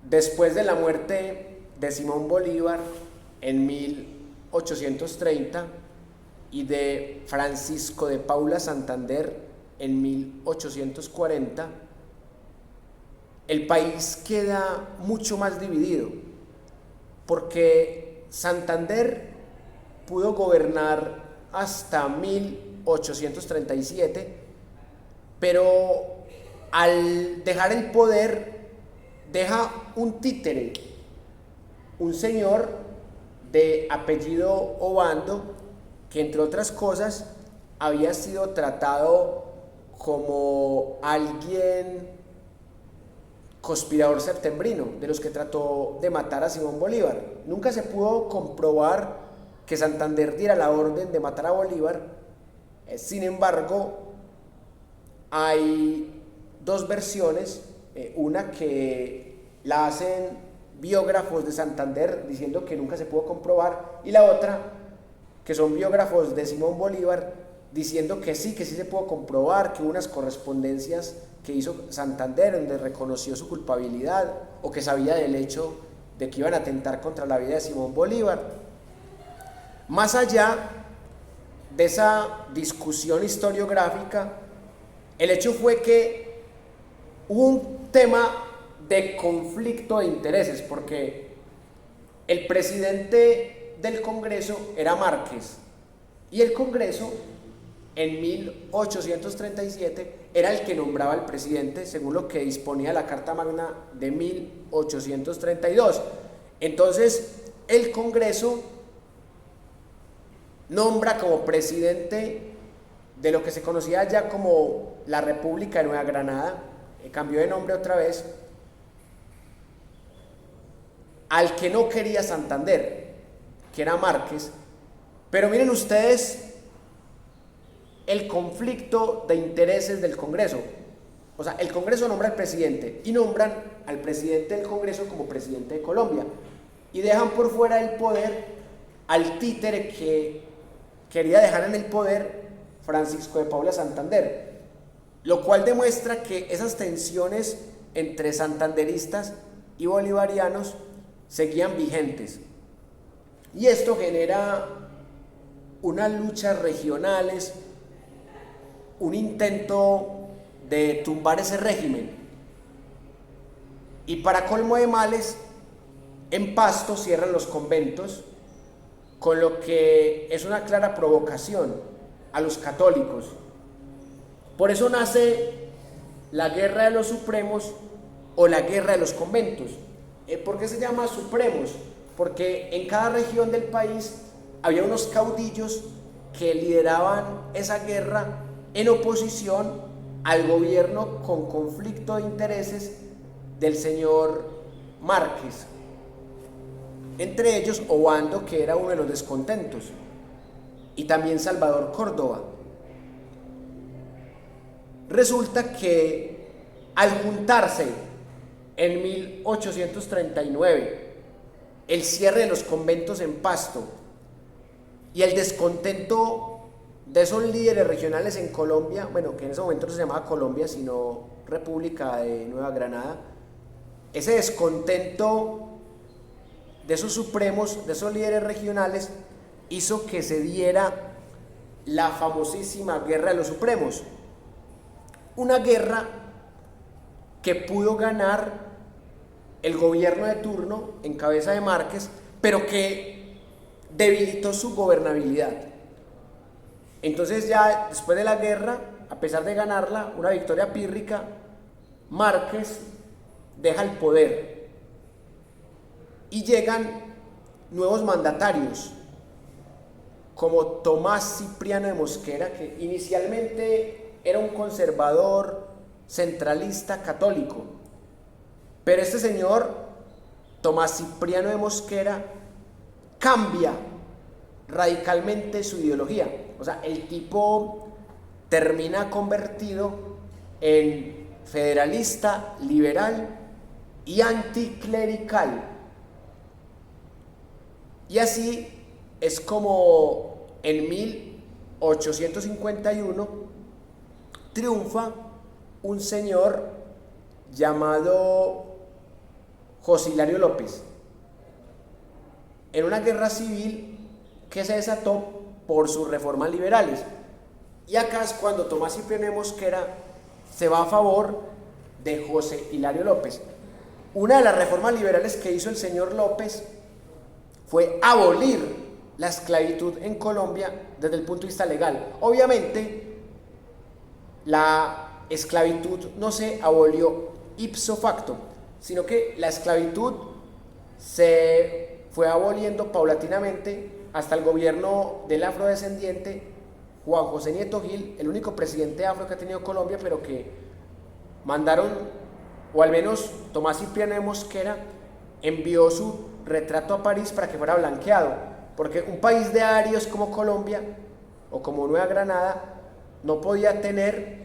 Después de la muerte de Simón Bolívar en 1830 y de Francisco de Paula Santander en 1840, el país queda mucho más dividido, porque Santander pudo gobernar hasta 1837, pero al dejar el poder deja un títere, un señor de apellido Obando, que entre otras cosas había sido tratado como alguien conspirador septembrino, de los que trató de matar a Simón Bolívar. Nunca se pudo comprobar que Santander diera la orden de matar a Bolívar. Sin embargo, hay dos versiones, una que la hacen biógrafos de Santander diciendo que nunca se pudo comprobar, y la otra que son biógrafos de Simón Bolívar diciendo que sí se pudo comprobar, que hubo unas correspondencias que hizo Santander donde reconoció su culpabilidad o que sabía del hecho de que iban a atentar contra la vida de Simón Bolívar. Más allá de esa discusión historiográfica, el hecho fue que hubo un tema de conflicto de intereses, porque el presidente del Congreso era Márquez, y el Congreso en 1837 era el que nombraba al presidente según lo que disponía la Carta Magna de 1832. Entonces el Congreso nombra como presidente de lo que se conocía ya como la República de Nueva Granada, cambió de nombre otra vez, al que no quería Santander, que era Márquez. Pero miren ustedes el conflicto de intereses del Congreso. O sea, el Congreso nombra al presidente y nombran al presidente del Congreso como presidente de Colombia, y dejan por fuera del poder al títere que quería dejar en el poder, Francisco de Paula Santander, lo cual demuestra que esas tensiones entre santanderistas y bolivarianos seguían vigentes, y esto genera unas luchas regionales, un intento de tumbar ese régimen. Y para colmo de males, en Pasto cierran los conventos, con lo que es una clara provocación a los católicos. Por eso nace la Guerra de los Supremos o la Guerra de los Conventos. ¿Por qué se llama Supremos? Porque en cada región del país había unos caudillos que lideraban esa guerra en oposición al gobierno con conflicto de intereses del señor Márquez. Entre ellos Obando, que era uno de los descontentos, y también Salvador Córdoba. Resulta que al juntarse en 1839 el cierre de los conventos en Pasto y el descontento de esos líderes regionales en Colombia, bueno, que en ese momento no se llamaba Colombia sino República de Nueva Granada, ese descontento de esos supremos, de esos líderes regionales, hizo que se diera la famosísima Guerra de los Supremos, una guerra que pudo ganar el gobierno de turno en cabeza de Márquez, pero que debilitó su gobernabilidad. Entonces ya después de la guerra, a pesar de ganarla, una victoria pírrica, Márquez deja el poder y llegan nuevos mandatarios como Tomás Cipriano de Mosquera, que inicialmente era un conservador centralista católico, pero este señor Tomás Cipriano de Mosquera cambia radicalmente su ideología. O sea, el tipo termina convertido en federalista, liberal y anticlerical. Y así es como en 1851 triunfa un señor llamado José Hilario López, en una guerra civil que se desató por sus reformas liberales. Y acá es cuando Tomás Cipriano de Mosquera se va a favor de José Hilario López. Una de las reformas liberales que hizo el señor López fue abolir la esclavitud en Colombia desde el punto de vista legal. Obviamente, la esclavitud no se abolió ipso facto, sino que la esclavitud se fue aboliendo paulatinamente hasta el gobierno del afrodescendiente Juan José Nieto Gil, el único presidente afro que ha tenido Colombia, pero que mandaron, o al menos Tomás Cipriano de Mosquera envió su retrato a París para que fuera blanqueado, porque un país de arios como Colombia o como Nueva Granada no podía tener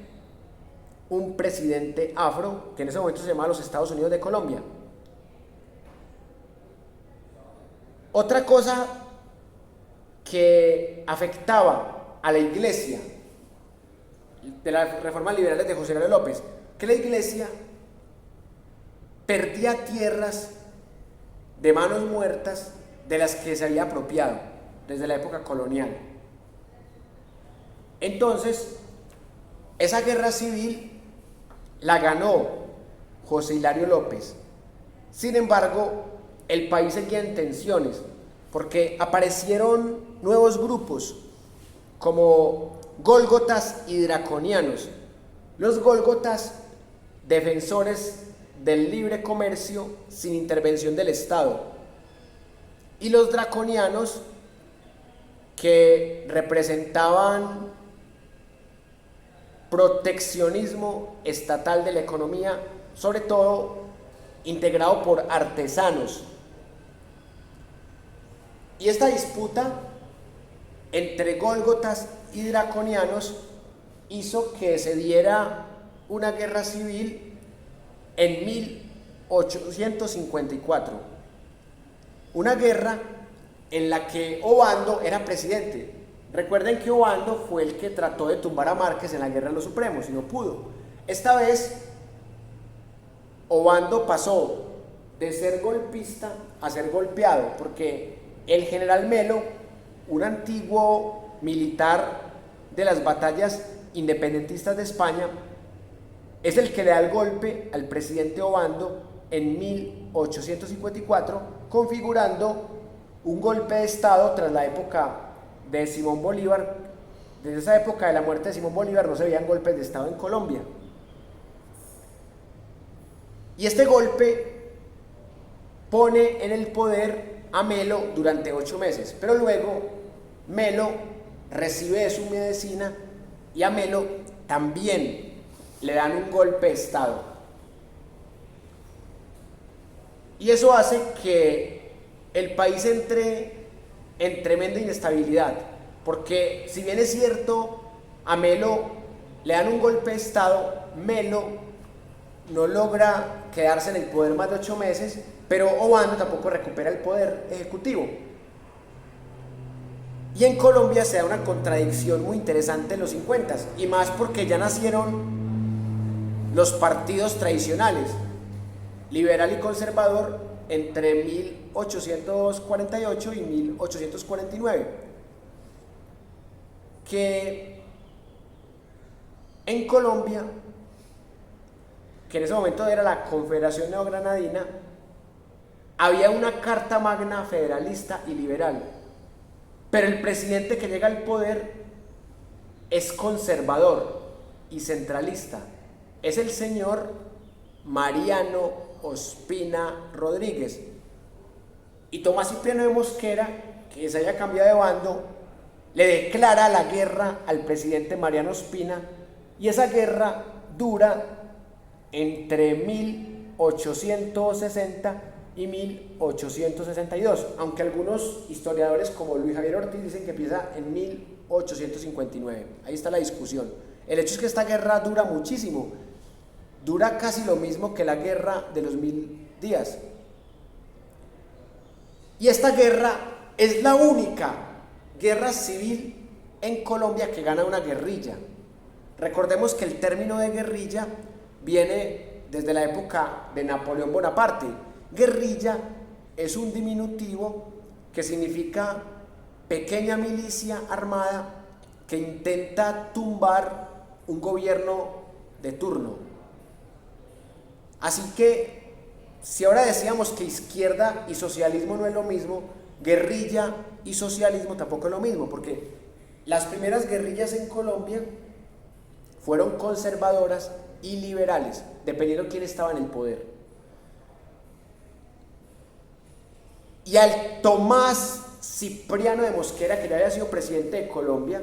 un presidente afro, que en ese momento se llamaba los Estados Unidos de Colombia. Otra cosa que afectaba a la iglesia de las reformas liberales de José Hilario López, que la iglesia perdía tierras de manos muertas de las que se había apropiado desde la época colonial. Entonces, esa guerra civil la ganó José Hilario López. Sin embargo, el país seguía en tensiones, porque aparecieron nuevos grupos como gólgotas y draconianos. Los gólgotas, defensores del libre comercio sin intervención del Estado, y los draconianos, que representaban proteccionismo estatal de la economía, sobre todo integrado por artesanos. Y esta disputa entre gólgotas y draconianos hizo que se diera una guerra civil en 1854. Una guerra en la que Obando era presidente. Recuerden que Obando fue el que trató de tumbar a Márquez en la Guerra de los Supremos y no pudo. Esta vez Obando pasó de ser golpista a ser golpeado, porque el general Melo, un antiguo militar de las batallas independentistas de España, es el que le da el golpe al presidente Obando en 1854, configurando un golpe de Estado tras la época de Simón Bolívar. Desde esa época de la muerte de Simón Bolívar no se veían golpes de Estado en Colombia. Y este golpe pone en el poder a Melo durante 8 meses, pero luego Melo recibe su medicina y a Melo también le dan un golpe de Estado. Y eso hace que el país entre en tremenda inestabilidad, porque si bien es cierto, a Melo le dan un golpe de Estado, Melo no logra quedarse en el poder más de 8 meses, pero Obando tampoco recupera el poder ejecutivo. Y en Colombia se da una contradicción muy interesante en los 50, y más porque ya nacieron los partidos tradicionales, liberal y conservador, entre 1848 y 1849, que en Colombia, que en ese momento era la Confederación Neogranadina, había una carta magna federalista y liberal, pero el presidente que llega al poder es conservador y centralista. Es el señor Mariano Ospina Rodríguez. Y Tomás Cipriano de Mosquera, que se haya cambiado de bando, le declara la guerra al presidente Mariano Ospina, y esa guerra dura entre 1860 y 1862, aunque algunos historiadores como Luis Javier Ortiz dicen que empieza en 1859. Ahí está la discusión. El hecho es que esta guerra dura muchísimo, dura casi lo mismo que la guerra de los 1000 días. Y esta guerra es la única guerra civil en Colombia que gana una guerrilla. Recordemos que el término de guerrilla viene desde la época de Napoleón Bonaparte, Guerrilla es un diminutivo que significa pequeña milicia armada que intenta tumbar un gobierno de turno. Así que, si ahora decíamos que izquierda y socialismo no es lo mismo, guerrilla y socialismo tampoco es lo mismo, porque las primeras guerrillas en Colombia fueron conservadoras y liberales, dependiendo de quién estaba en el poder. Y al Tomás Cipriano de Mosquera, que ya había sido presidente de Colombia,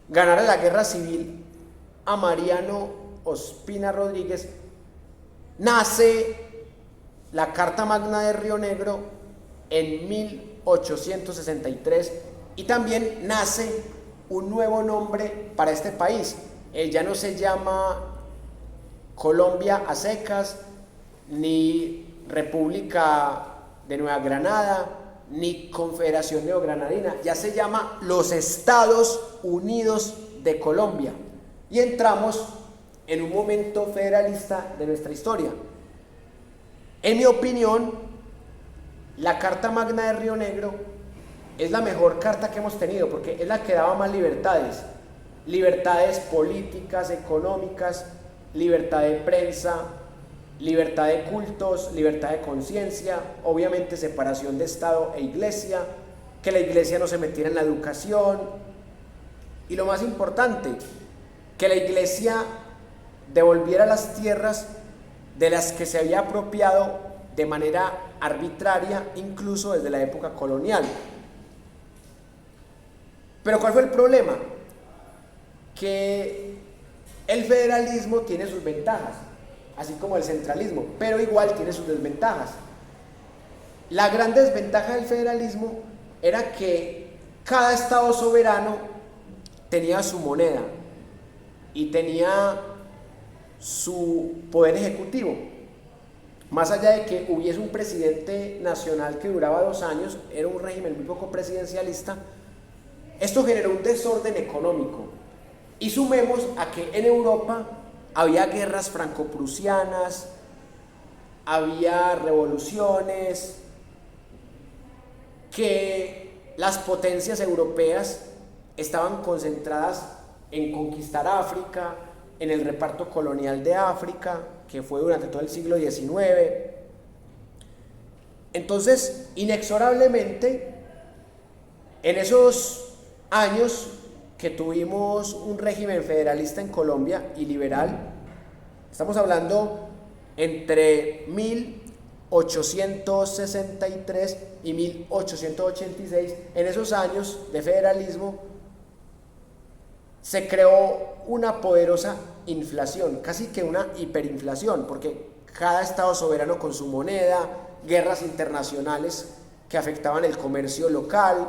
ganara la guerra civil a Mariano Ospina Rodríguez, nace la Carta Magna de Río Negro en 1863 y también nace un nuevo nombre para este país. Ya no se llama Colombia a secas, ni República de Nueva Granada, ni Confederación Neogranadina, ya se llama los Estados Unidos de Colombia. Y entramos en un momento federalista de nuestra historia. En mi opinión, la Carta Magna de Río Negro es la mejor carta que hemos tenido, porque es la que daba más libertades. Libertades políticas, económicas, libertad de prensa, libertad de cultos, libertad de conciencia, obviamente separación de Estado e Iglesia, que la Iglesia no se metiera en la educación, y lo más importante, que la Iglesia devolviera las tierras de las que se había apropiado de manera arbitraria, incluso desde la época colonial. Pero ¿cuál fue el problema? Que el federalismo tiene sus ventajas, así como el centralismo, pero igual tiene sus desventajas. La gran desventaja del federalismo era que cada estado soberano tenía su moneda y tenía su poder ejecutivo. Más allá de que hubiese un presidente nacional que duraba 2 años, era un régimen muy poco presidencialista, esto generó un desorden económico. Y sumemos a que en Europa había guerras franco-prusianas, había revoluciones, que las potencias europeas estaban concentradas en conquistar África, en el reparto colonial de África, que fue durante todo el siglo XIX. Entonces, inexorablemente, en esos años que tuvimos un régimen federalista en Colombia y liberal, estamos hablando entre 1863 y 1886, en esos años de federalismo se creó una poderosa inflación, casi que una hiperinflación, porque cada estado soberano con su moneda, guerras internacionales que afectaban el comercio local,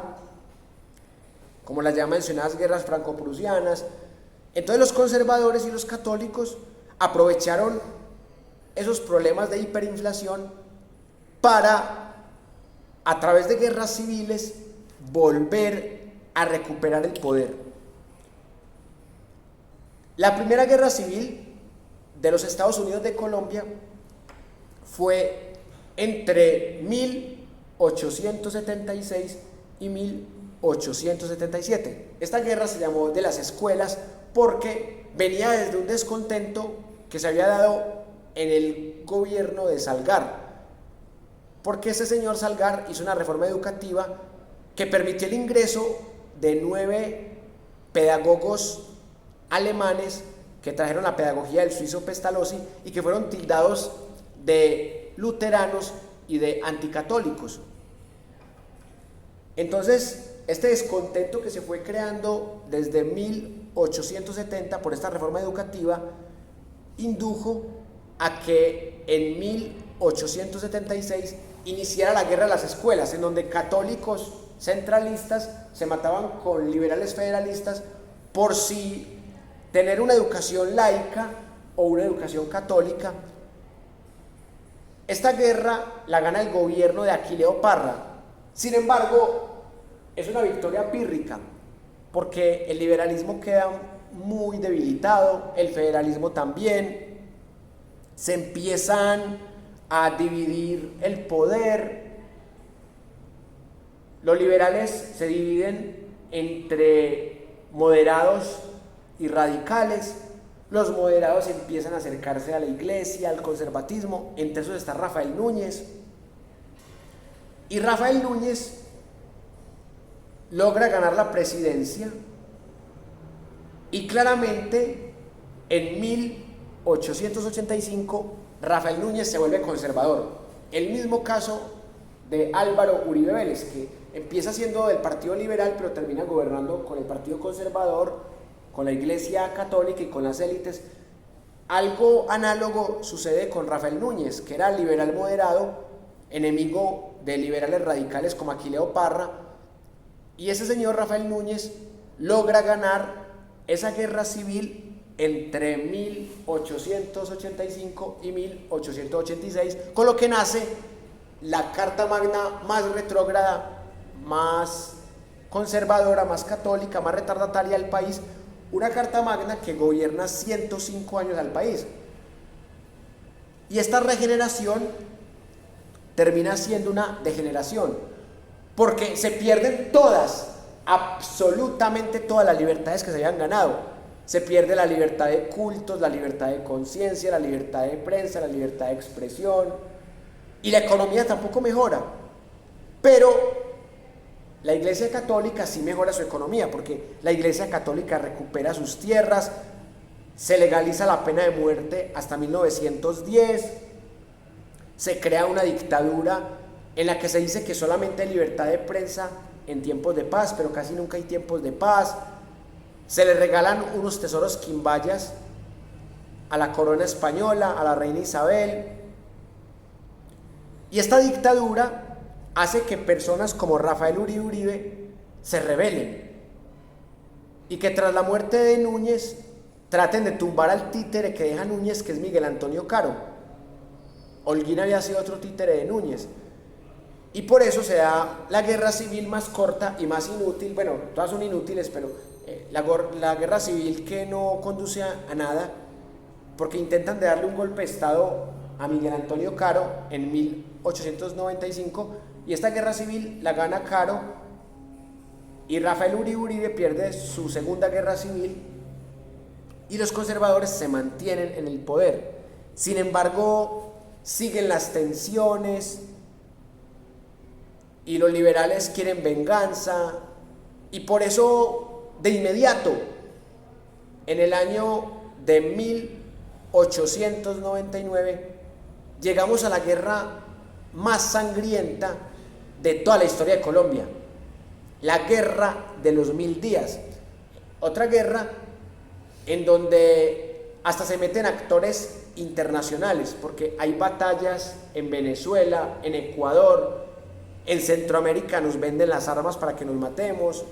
como las ya mencionadas guerras franco-prusianas. Entonces los conservadores y los católicos aprovecharon esos problemas de hiperinflación para, a través de guerras civiles, volver a recuperar el poder. La primera guerra civil de los Estados Unidos de Colombia fue entre 1876 y 1877. Esta guerra se llamó de las escuelas porque venía desde un descontento que se había dado en el gobierno de Salgar, porque ese señor Salgar hizo una reforma educativa que permitió el ingreso de 9 pedagogos alemanes que trajeron la pedagogía del suizo Pestalozzi y que fueron tildados de luteranos y de anticatólicos. Entonces, este descontento que se fue creando desde 1870 por esta reforma educativa indujo a que en 1876 iniciara la guerra de las escuelas, en donde católicos centralistas se mataban con liberales federalistas por si tener una educación laica o una educación católica. Esta guerra la gana el gobierno de Aquileo Parra. Sin embargo, es una victoria pírrica, porque el liberalismo queda muy debilitado, el federalismo también. Se empiezan a dividir el poder. Los liberales se dividen entre moderados y radicales. Los moderados empiezan a acercarse a la iglesia, al conservatismo. Entre esos está Rafael Núñez. Y Rafael Núñez logra ganar la presidencia y claramente en 1885 Rafael Núñez se vuelve conservador. El mismo caso de Álvaro Uribe Vélez, que empieza siendo del Partido Liberal pero termina gobernando con el Partido Conservador, con la Iglesia Católica y con las élites. Algo análogo sucede con Rafael Núñez, que era liberal moderado, enemigo de liberales radicales como Aquileo Parra, y ese señor Rafael Núñez logra ganar esa guerra civil entre 1885 y 1886, con lo que nace la Carta Magna más retrógrada, más conservadora, más católica, más retardataria del país, una Carta Magna que gobierna 105 años al país. Y esta regeneración termina siendo una degeneración, porque se pierden todas, absolutamente todas las libertades que se habían ganado. Se pierde la libertad de cultos, la libertad de conciencia, la libertad de prensa, la libertad de expresión, y la economía tampoco mejora. Pero la Iglesia Católica sí mejora su economía, porque la Iglesia Católica recupera sus tierras, se legaliza la pena de muerte hasta 1910, se crea una dictadura en la que se dice que solamente hay libertad de prensa en tiempos de paz, pero casi nunca hay tiempos de paz. Se le regalan unos tesoros quimbayas a la corona española, a la reina Isabel. Y esta dictadura hace que personas como Rafael Uribe Uribe se rebelen y que tras la muerte de Núñez traten de tumbar al títere que deja Núñez, que es Miguel Antonio Caro. Holguín había sido otro títere de Núñez. Y por eso se da la guerra civil más corta y más inútil. Bueno, todas son inútiles, pero la guerra civil que no conduce a nada, porque intentan de darle un golpe de estado a Miguel Antonio Caro en 1895, y esta guerra civil la gana Caro, y Rafael Uribe Uribe pierde su segunda guerra civil, y los conservadores se mantienen en el poder. Sin embargo, siguen las tensiones, y los liberales quieren venganza, y por eso de inmediato, en el año de 1899, llegamos a la guerra más sangrienta de toda la historia de Colombia, la Guerra de los 1000 días. Otra guerra en donde hasta se meten actores internacionales, porque hay batallas en Venezuela, en Ecuador, en Centroamérica nos venden las armas para que nos matemos.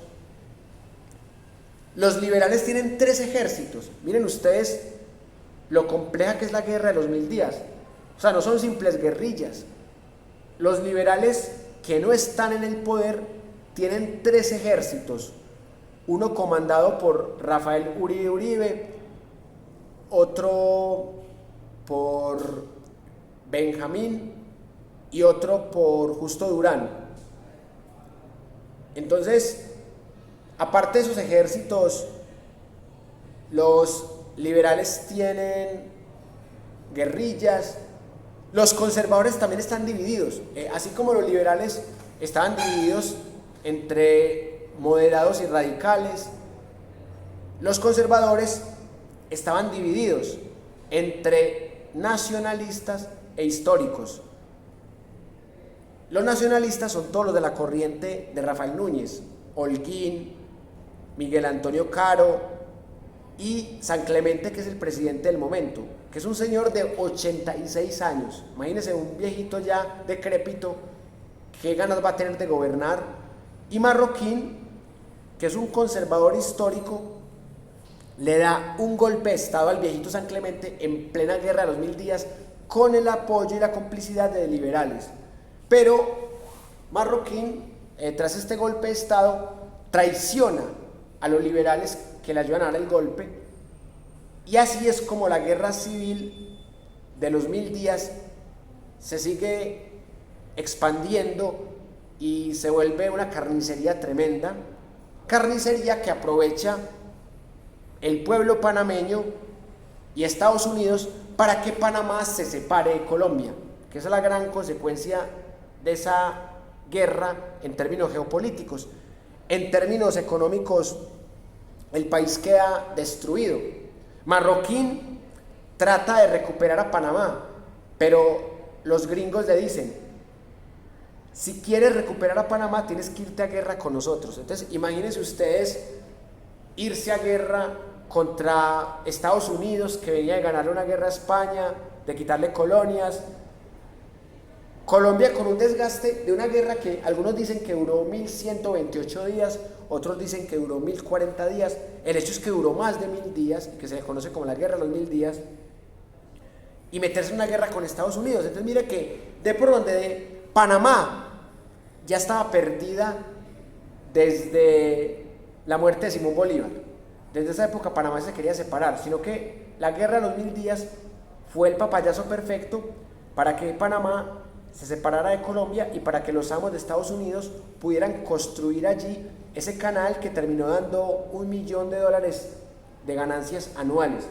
Los liberales tienen 3 ejércitos. Miren ustedes lo compleja que es la Guerra de los 1000 días. O sea, no son simples guerrillas. Los liberales que no están en el poder tienen 3 ejércitos. Uno comandado por Rafael Uribe Uribe, otro por Benjamín y otro por Justo Durán. Entonces, aparte de esos ejércitos, los liberales tienen guerrillas. Los conservadores también están divididos, así como los liberales estaban divididos entre moderados y radicales, los conservadores estaban divididos entre nacionalistas e históricos. Los nacionalistas son todos los de la corriente de Rafael Núñez, Holguín, Miguel Antonio Caro y San Clemente, que es el presidente del momento, que es un señor de 86 años. Imagínense, un viejito ya decrépito, qué ganas va a tener de gobernar. Y Marroquín, que es un conservador histórico, le da un golpe de estado al viejito San Clemente en plena Guerra de los 1000 días con el apoyo y la complicidad de liberales. Pero Marroquín, tras este golpe de estado, traiciona a los liberales que le ayudan a dar el golpe, y así es como la guerra civil de los 1000 días se sigue expandiendo y se vuelve una carnicería tremenda, carnicería que aprovecha el pueblo panameño y Estados Unidos para que Panamá se separe de Colombia, que esa es la gran consecuencia de esa guerra en términos geopolíticos. En términos económicos, el país queda destruido. Marroquín trata de recuperar a Panamá, pero los gringos le dicen: si quieres recuperar a Panamá, tienes que irte a guerra con nosotros. Entonces, imagínense ustedes irse a guerra contra Estados Unidos, que venía de ganarle una guerra a España, de quitarle colonias. Colombia con un desgaste de una guerra que algunos dicen que duró 1128 días, otros dicen que duró 1040 días. El hecho es que duró más de 1000 días, que se conoce como la guerra de los 1000 días, y meterse en una guerra con Estados Unidos. Entonces mire que de por donde Panamá ya estaba perdida desde la muerte de Simón Bolívar. Desde esa época Panamá se quería separar, sino que la guerra de los 1000 días fue el papayazo perfecto para que Panamá se separara de Colombia y para que los amos de Estados Unidos pudieran construir allí ese canal que terminó dando $1 millón de ganancias anuales.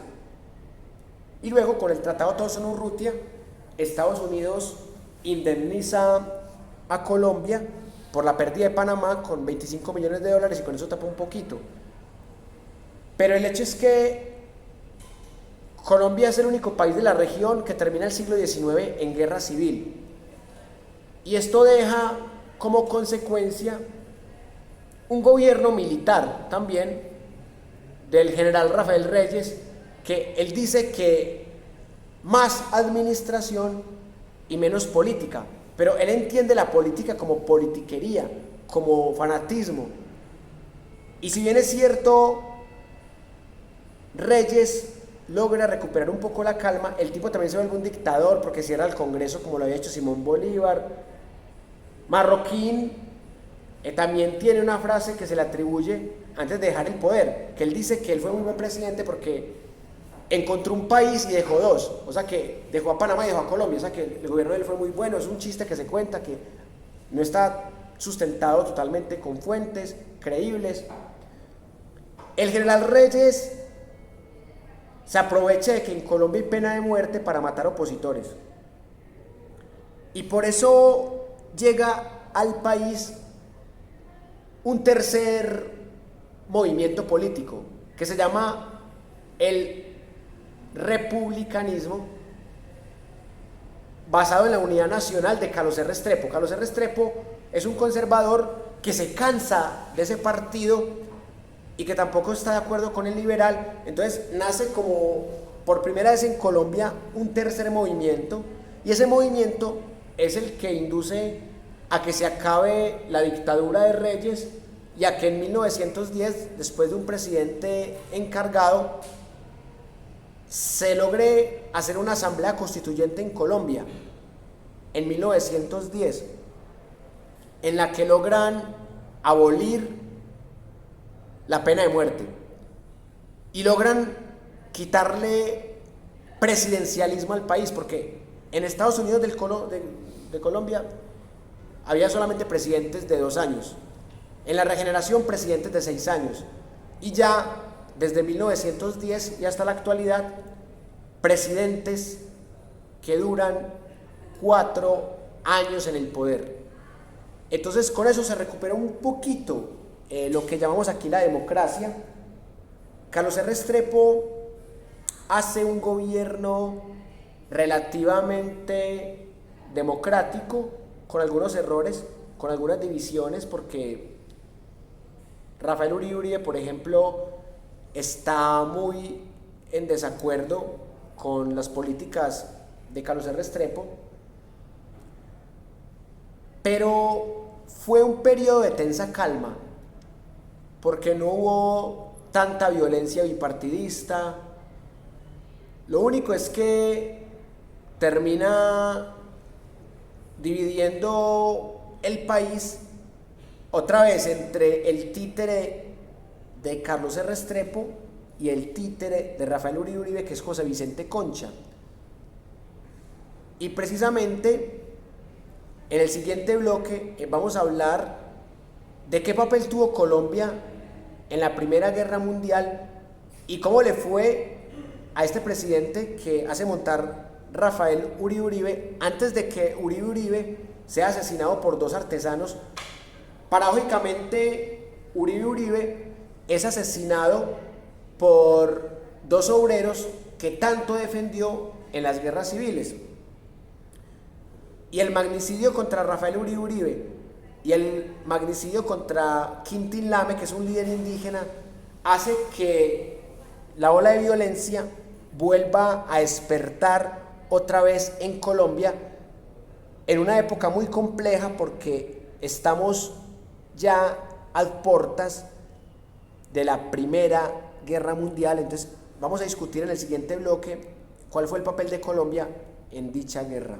Y luego, con el Tratado de Tawson-Urrutia, Estados Unidos indemniza a Colombia por la pérdida de Panamá con $25 millones y con eso tapa un poquito. Pero el hecho es que Colombia es el único país de la región que termina el siglo XIX en guerra civil. Y esto deja como consecuencia un gobierno militar también del general Rafael Reyes, que él dice que más administración y menos política, pero él entiende la política como politiquería, como fanatismo. Y si bien es cierto, Reyes logra recuperar un poco la calma, el tipo también se vuelve un dictador porque cierra el Congreso como lo había hecho Simón Bolívar. Marroquín también tiene una frase que se le atribuye antes de dejar el poder, que él dice que él fue muy buen presidente porque encontró un país y dejó dos, o sea que dejó a Panamá y dejó a Colombia, o sea que el gobierno de él fue muy bueno. Es un chiste que se cuenta que no está sustentado totalmente con fuentes creíbles. El general Reyes se aprovecha de que en Colombia hay pena de muerte para matar opositores, y por eso llega al país un tercer movimiento político que se llama el republicanismo, basado en la unidad nacional de Carlos R. Restrepo. Carlos R. Restrepo es un conservador que se cansa de ese partido y que tampoco está de acuerdo con el liberal. Entonces nace como por primera vez en Colombia un tercer movimiento, y ese movimiento es el que induce a que se acabe la dictadura de Reyes y a que en 1910, después de un presidente encargado, se logre hacer una asamblea constituyente en Colombia en 1910, en la que logran abolir la pena de muerte y logran quitarle presidencialismo al país, porque en Estados Unidos de Colombia había solamente presidentes de 2 años, en la regeneración presidentes de 6 años, y ya desde 1910 y hasta la actualidad presidentes que duran 4 años en el poder. Entonces con eso se recupera un poquito lo que llamamos aquí la democracia. Carlos R. Restrepo hace un gobierno relativamente democrático, con algunos errores, con algunas divisiones, porque Rafael Uribe, por ejemplo, está muy en desacuerdo con las políticas de Carlos R. Restrepo, pero fue un periodo de tensa calma, porque no hubo tanta violencia bipartidista. Lo único es que termina dividiendo el país otra vez entre el títere de Carlos R. Restrepo y el títere de Rafael Uribe, que es José Vicente Concha. Y precisamente en el siguiente bloque vamos a hablar de qué papel tuvo Colombia en la Primera Guerra Mundial y cómo le fue a este presidente que hace montar Rafael Uribe Uribe antes de que Uribe Uribe sea asesinado por dos artesanos. Paradójicamente, Uribe Uribe es asesinado por dos obreros que tanto defendió en las guerras civiles. Y el magnicidio contra Rafael Uribe Uribe y el magnicidio contra Quintín Lame, que es un líder indígena, hace que la ola de violencia vuelva a despertar otra vez en Colombia en una época muy compleja porque estamos ya a puertas de la Primera Guerra Mundial. Entonces vamos a discutir en el siguiente bloque cuál fue el papel de Colombia en dicha guerra.